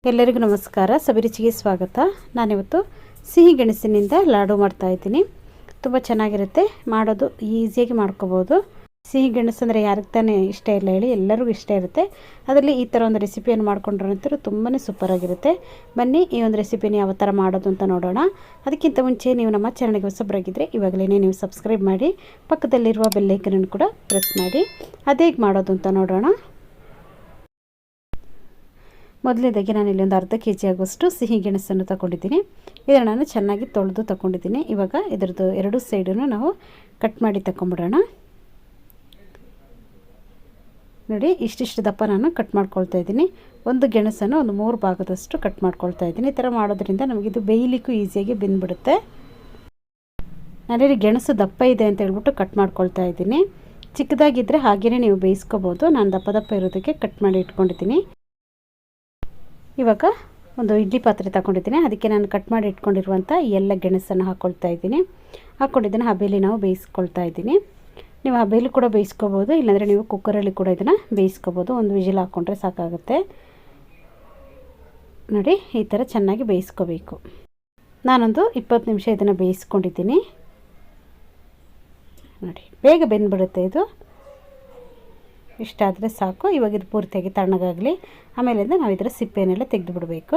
ಎಲ್ಲರಿಗೂ ನಮಸ್ಕಾರ. ಸವಿರುಚಿಗೆ ಸ್ವಾಗತ. ನಾನಿವತ್ತು ಸಿಹಿ ಗೆಣಸಿನಿಂದ ಲಾಡು ಮಾಡ್ತಾ ಇದ್ದೀನಿ. ತುಂಬ ಚೆನ್ನಾಗಿರುತ್ತೆ, ಮಾಡೋದು ಈಸಿಯಾಗಿ ಮಾಡ್ಕೋಬೋದು. ಸಿಹಿ ಗೆಣಸು ಅಂದರೆ ಯಾರಿಗೆ ತಾನೇ ಇಷ್ಟ ಇಲ್ಲ ಹೇಳಿ, ಎಲ್ಲರಿಗೂ ಇಷ್ಟ ಇರುತ್ತೆ. ಅದರಲ್ಲಿ ಈ ಥರ ಒಂದು ರೆಸಿಪಿಯನ್ನು ಮಾಡ್ಕೊಂಡ್ರಂತೂ ತುಂಬಾ ಸೂಪರಾಗಿರುತ್ತೆ. ಬನ್ನಿ ಈ ಒಂದು ರೆಸಿಪಿನ ಯಾವ ಥರ ಮಾಡೋದು ಅಂತ ನೋಡೋಣ. ಅದಕ್ಕಿಂತ ಮುಂಚೆ ನೀವು ನಮ್ಮ ಚಾನಲ್ಗೆ ಹೊಸಬರಾಗಿದ್ದರೆ ಇವಾಗಲೇ ನೀವು ಸಬ್ಸ್ಕ್ರೈಬ್ ಮಾಡಿ, ಪಕ್ಕದಲ್ಲಿರುವ ಬೆಲ್ಲೈಕನನ್ನು ಕೂಡ ಪ್ರೆಸ್ ಮಾಡಿ. ಅದು ಹೇಗೆ ಮಾಡೋದು ಅಂತ ನೋಡೋಣ. ಮೊದಲನೇದಾಗಿ ನಾನು ಇಲ್ಲಿ ಒಂದು ಅರ್ಧ ಕೆಜಿ ಆಗುವಷ್ಟು ಸಿಹಿ ಗೆಣಸನ್ನು ತಗೊಂಡಿದ್ದೀನಿ. ಇದನ್ನು ನಾನು ಚೆನ್ನಾಗಿ ತೊಳೆದು ತಗೊಂಡಿದ್ದೀನಿ. ಇವಾಗ ಇದರದ್ದು ಎರಡು ಸೈಡನ್ನು ನಾವು ಕಟ್ ಮಾಡಿ ತಗೊಂಬಿಡೋಣ. ನೋಡಿ, ಇಷ್ಟಿಷ್ಟು ದಪ್ಪ ನಾನು ಕಟ್ ಮಾಡ್ಕೊಳ್ತಾ ಇದ್ದೀನಿ. ಒಂದು ಗೆಣಸನ್ನು ಒಂದು 3 ಭಾಗದಷ್ಟು ಕಟ್ ಮಾಡ್ಕೊಳ್ತಾ ಇದ್ದೀನಿ. ಈ ಥರ ಮಾಡೋದ್ರಿಂದ ನಮಗಿದು ಬೇಯಲಿಕ್ಕೂ ಈಸಿಯಾಗಿ ಬೆಂದ್ಬಿಡುತ್ತೆ. ನಾನಿಲ್ಲಿ ಗೆಣಸು ದಪ್ಪ ಇದೆ ಅಂತ ಹೇಳ್ಬಿಟ್ಟು ಕಟ್ ಮಾಡ್ಕೊಳ್ತಾ ಇದ್ದೀನಿ. ಚಿಕ್ಕದಾಗಿದ್ದರೆ ಹಾಗೆಯೇ ನೀವು ಬೇಯಿಸ್ಕೋಬೋದು. ನಾನು ದಪ್ಪ ಇರೋದಕ್ಕೆ ಕಟ್ ಮಾಡಿ ಇಟ್ಕೊಂಡಿದ್ದೀನಿ. ಇವಾಗ ಒಂದು ಇಡ್ಲಿ ಪಾತ್ರೆ ತಗೊಂಡಿದ್ದೀನಿ. ಅದಕ್ಕೆ ನಾನು ಕಟ್ ಮಾಡಿ ಇಟ್ಕೊಂಡಿರುವಂಥ ಎಲ್ಲ ಗೆಣಸನ್ನು ಹಾಕ್ಕೊಳ್ತಾ ಇದ್ದೀನಿ. ಹಾಕ್ಕೊಂಡಿದ್ದೀನಿ ಹಬೆಯಲ್ಲಿ ನಾವು ಬೇಯಿಸ್ಕೊಳ್ತಾ ಇದ್ದೀನಿ. ನೀವು ಹಬೆಯಲ್ಲಿ ಕೂಡ ಬೇಯಿಸ್ಕೋಬೋದು, ಇಲ್ಲಾಂದರೆ ನೀವು ಕುಕ್ಕರಲ್ಲಿ ಕೂಡ ಇದನ್ನು ಬೇಯಿಸ್ಕೋಬೋದು. ಒಂದು ವಿಜಿಲ್ ಹಾಕ್ಕೊಂಡ್ರೆ ಸಾಕಾಗುತ್ತೆ. ನೋಡಿ, ಈ ಥರ ಚೆನ್ನಾಗಿ ಬೇಯಿಸ್ಕೋಬೇಕು. ನಾನೊಂದು 20 ನಿಮಿಷ ಇದನ್ನು ಬೇಯಿಸ್ಕೊಂಡಿದ್ದೀನಿ. ನೋಡಿ, ಬೇಗ ಬೆಂದ್ಬಿಡುತ್ತೆ ಇದು. ಇಷ್ಟಾದರೆ ಸಾಕು. ಇವಾಗ ಇದು ಪೂರ್ತಿಯಾಗಿ ತಣ್ಣಗಾಗಲಿ. ಆಮೇಲಿಂದ ನಾವು ಇದರ ಸಿಪ್ಪೆನೆಲ್ಲ ತೆಗೆದು ಬಿಡಬೇಕು.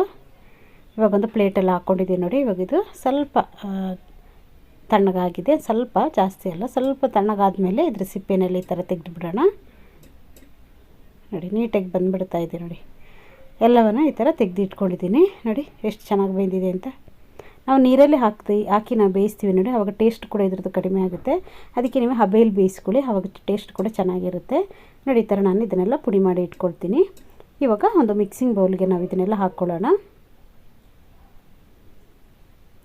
ಇವಾಗ ಒಂದು ಪ್ಲೇಟಲ್ಲಿ ಹಾಕ್ಕೊಂಡಿದ್ದೀನಿ ನೋಡಿ. ಇವಾಗ ಇದು ಸ್ವಲ್ಪ ತಣ್ಣಗಾಗಿದೆ, ಸ್ವಲ್ಪ ಜಾಸ್ತಿ ಅಲ್ಲ, ಸ್ವಲ್ಪ ತಣ್ಣಗಾದ್ಮೇಲೆ ಇದರ ಸಿಪ್ಪೆನೆಲ್ಲ ಈ ಥರ ತೆಗೆದು ಬಿಡೋಣ. ನೋಡಿ, ನೀಟಾಗಿ ಬಂದುಬಿಡ್ತಾ ಇದೆ. ನೋಡಿ, ಎಲ್ಲವನ್ನು ಈ ಥರ ತೆಗೆದು ಇಟ್ಕೊಂಡಿದ್ದೀನಿ. ನೋಡಿ ಎಷ್ಟು ಚೆನ್ನಾಗಿ ಬೆಂದಿದೆ ಅಂತ. ನಾವು ನೀರಲ್ಲಿ ಹಾಕಿ ನಾವು ಬೇಯಿಸ್ತೀವಿ ನೋಡಿ, ಆವಾಗ ಟೇಸ್ಟ್ ಕೂಡ ಇದ್ರದ್ದು ಕಡಿಮೆ ಆಗುತ್ತೆ. ಅದಕ್ಕೆ ನೀವು ಹಬೆಯಲ್ಲಿ ಬೇಯಿಸ್ಕೊಳ್ಳಿ, ಆವಾಗ ಟೇಸ್ಟ್ ಕೂಡ ಚೆನ್ನಾಗಿರುತ್ತೆ. ನೋಡಿ, ಈ ಥರ ನಾನು ಇದನ್ನೆಲ್ಲ ಪುಡಿ ಮಾಡಿ ಇಟ್ಕೊಳ್ತೀನಿ. ಇವಾಗ ಒಂದು ಮಿಕ್ಸಿಂಗ್ ಬೌಲ್ಗೆ ನಾವು ಇದನ್ನೆಲ್ಲ ಹಾಕ್ಕೊಳ್ಳೋಣ.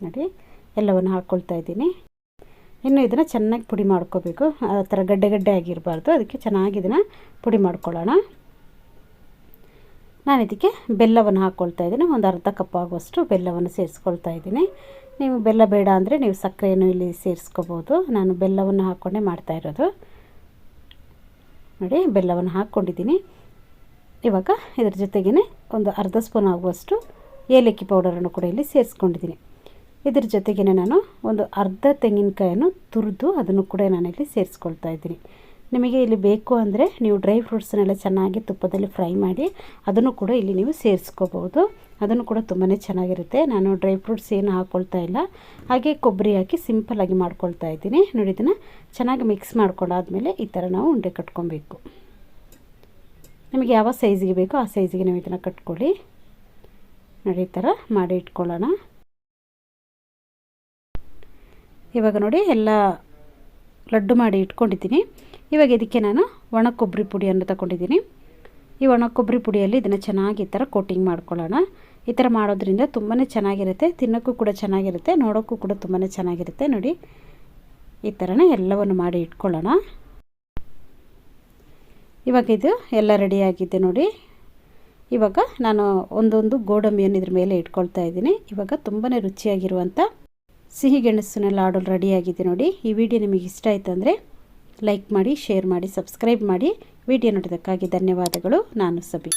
ನೋಡಿ, ಎಲ್ಲವನ್ನು ಹಾಕ್ಕೊಳ್ತಾ ಇದ್ದೀನಿ. ಇನ್ನು ಇದನ್ನು ಚೆನ್ನಾಗಿ ಪುಡಿ ಮಾಡ್ಕೋಬೇಕು. ಆ ಥರ ಗಡ್ಡೆ ಆಗಿರಬಾರ್ದು. ಅದಕ್ಕೆ ಚೆನ್ನಾಗಿ ಇದನ್ನು ಪುಡಿ ಮಾಡ್ಕೊಳ್ಳೋಣ. ನಾನು ಇದಕ್ಕೆ ಬೆಲ್ಲವನ್ನು ಹಾಕ್ಕೊಳ್ತಾ ಇದ್ದೀನಿ. ಒಂದು ಅರ್ಧ ಕಪ್ ಆಗುವಷ್ಟು ಬೆಲ್ಲವನ್ನು ಸೇರಿಸ್ಕೊಳ್ತಾ ಇದ್ದೀನಿ. ನೀವು ಬೆಲ್ಲ ಬೇಡ ಅಂದರೆ ನೀವು ಸಕ್ಕರೆಯನ್ನು ಇಲ್ಲಿ ಸೇರಿಸ್ಕೋಬೋದು. ನಾನು ಬೆಲ್ಲವನ್ನು ಹಾಕ್ಕೊಂಡೇ ಮಾಡ್ತಾಯಿರೋದು. ನೋಡಿ, ಬೆಲ್ಲವನ್ನು ಹಾಕ್ಕೊಂಡಿದ್ದೀನಿ. ಇವಾಗ ಇದರ ಜೊತೆಗೇ ಒಂದು ಅರ್ಧ ಸ್ಪೂನ್ ಆಗುವಷ್ಟು ಏಲಕ್ಕಿ ಪೌಡರನ್ನು ಕೂಡ ಇಲ್ಲಿ ಸೇರಿಸ್ಕೊಂಡಿದ್ದೀನಿ. ಇದ್ರ ಜೊತೆಗೇ ನಾನು ಒಂದು ಅರ್ಧ ತೆಂಗಿನಕಾಯನ್ನು ತುರಿದು ಅದನ್ನು ಕೂಡ ನಾನಿಲ್ಲಿ ಸೇರಿಸ್ಕೊಳ್ತಾ ಇದ್ದೀನಿ. ನಿಮಗೆ ಇಲ್ಲಿ ಬೇಕು ಅಂದರೆ ನೀವು ಡ್ರೈ ಫ್ರೂಟ್ಸನ್ನೆಲ್ಲ ಚೆನ್ನಾಗಿ ತುಪ್ಪದಲ್ಲಿ ಫ್ರೈ ಮಾಡಿ ಅದನ್ನು ಕೂಡ ಇಲ್ಲಿ ನೀವು ಸೇರಿಸ್ಕೋಬೋದು. ಅದನ್ನು ಕೂಡ ತುಂಬಾ ಚೆನ್ನಾಗಿರುತ್ತೆ. ನಾನು ಡ್ರೈ ಫ್ರೂಟ್ಸ್ ಏನು ಹಾಕ್ಕೊಳ್ತಾ ಇಲ್ಲ, ಹಾಗೆ ಕೊಬ್ಬರಿ ಹಾಕಿ ಸಿಂಪಲ್ಲಾಗಿ ಮಾಡ್ಕೊಳ್ತಾ ಇದ್ದೀನಿ. ನೋಡಿ, ಇದನ್ನು ಚೆನ್ನಾಗಿ ಮಿಕ್ಸ್ ಮಾಡ್ಕೊಂಡಾದ್ಮೇಲೆ ಈ ಥರ ನಾವು ಉಂಡೆ ಕಟ್ಕೊಬೇಕು. ನಿಮಗೆ ಯಾವ ಸೈಜಿಗೆ ಬೇಕೋ ಆ ಸೈಜಿಗೆ ನೀವು ಇದನ್ನು ಕಟ್ಕೊಳ್ಳಿ. ನೋಡಿ, ಈ ಥರ ಮಾಡಿ ಇಟ್ಕೊಳ್ಳೋಣ. ಇವಾಗ ನೋಡಿ, ಎಲ್ಲ ಲಡ್ಡು ಮಾಡಿ ಇಟ್ಕೊಂಡಿದ್ದೀನಿ. ಇವಾಗ ಇದಕ್ಕೆ ನಾನು ಒಣ ಕೊಬ್ಬರಿ ಪುಡಿಯನ್ನು ತಗೊಂಡಿದ್ದೀನಿ. ಈ ಒಣ ಕೊಬ್ಬರಿ ಪುಡಿಯಲ್ಲಿ ಇದನ್ನು ಚೆನ್ನಾಗಿ ಈ ಥರ ಕೋಟಿಂಗ್ ಮಾಡ್ಕೊಳ್ಳೋಣ. ಈ ಥರ ಮಾಡೋದ್ರಿಂದ ತುಂಬಾ ಚೆನ್ನಾಗಿರುತ್ತೆ, ತಿನ್ನೋಕ್ಕೂ ಕೂಡ ಚೆನ್ನಾಗಿರುತ್ತೆ, ನೋಡೋಕ್ಕೂ ಕೂಡ ತುಂಬಾ ಚೆನ್ನಾಗಿರುತ್ತೆ. ನೋಡಿ, ಈ ಥರನೇ ಎಲ್ಲವನ್ನು ಮಾಡಿ ಇಟ್ಕೊಳ್ಳೋಣ. ಇವಾಗ ಇದು ಎಲ್ಲ ರೆಡಿಯಾಗಿದೆ ನೋಡಿ. ಇವಾಗ ನಾನು ಒಂದೊಂದು ಗೋಡಂಬಿಯನ್ನು ಇದ್ರ ಮೇಲೆ ಇಟ್ಕೊಳ್ತಾ ಇದ್ದೀನಿ. ಇವಾಗ ತುಂಬಾ ರುಚಿಯಾಗಿರುವಂಥ ಸಿಹಿ ಗೆಣಸಿನ ಲಾಡು ರೆಡಿಯಾಗಿದೆ ನೋಡಿ. ಈ ವಿಡಿಯೋ ನಿಮಗೆ ಇಷ್ಟ ಆಯಿತು ಅಂದರೆ ಲೈಕ್ ಮಾಡಿ, ಶೇರ್ ಮಾಡಿ, ಸಬ್ಸ್ಕ್ರೈಬ್ ಮಾಡಿ. ವಿಡಿಯೋ ನೋಡಿದ್ದಕ್ಕಾಗಿ ಧನ್ಯವಾದಗಳು. ನಾನು ಸಬಿ.